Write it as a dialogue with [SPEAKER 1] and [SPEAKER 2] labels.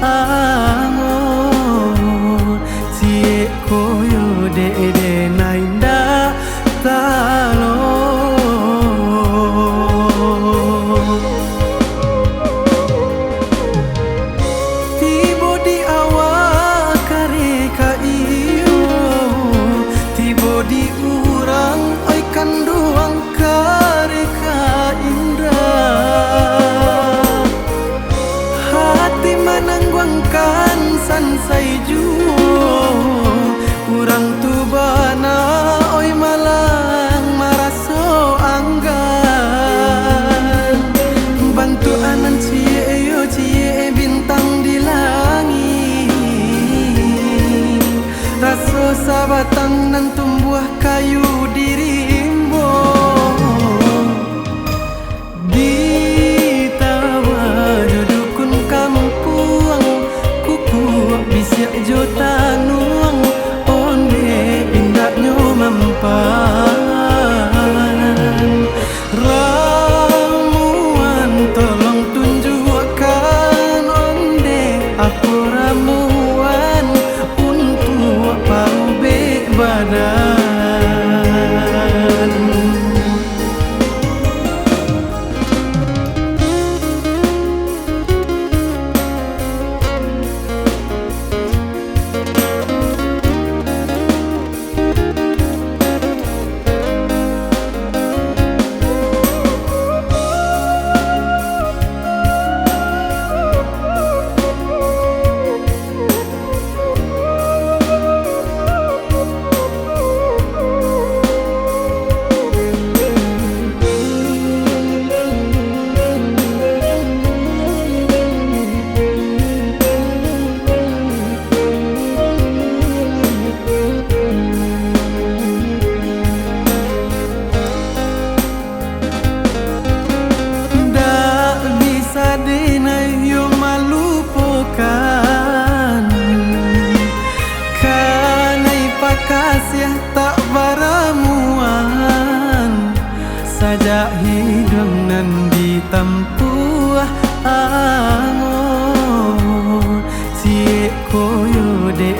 [SPEAKER 1] angon cie koyo de nainda talo tibo di awak kareka iyo tibo di urang oi kanduang kareka indah hati menangguangkan sansai juo urang tu bana oi malang maraso anggan bantu anan cie yo cie bintang di langit raso sabatang nan tumbuh kayu dirimbo jota nuang onde indaknyo mempan ramuan tolong tunjukkan onde aku ramuan untuk paube badan kasih tak baramuan sajak hidung nan ditempuh angon cie koyo de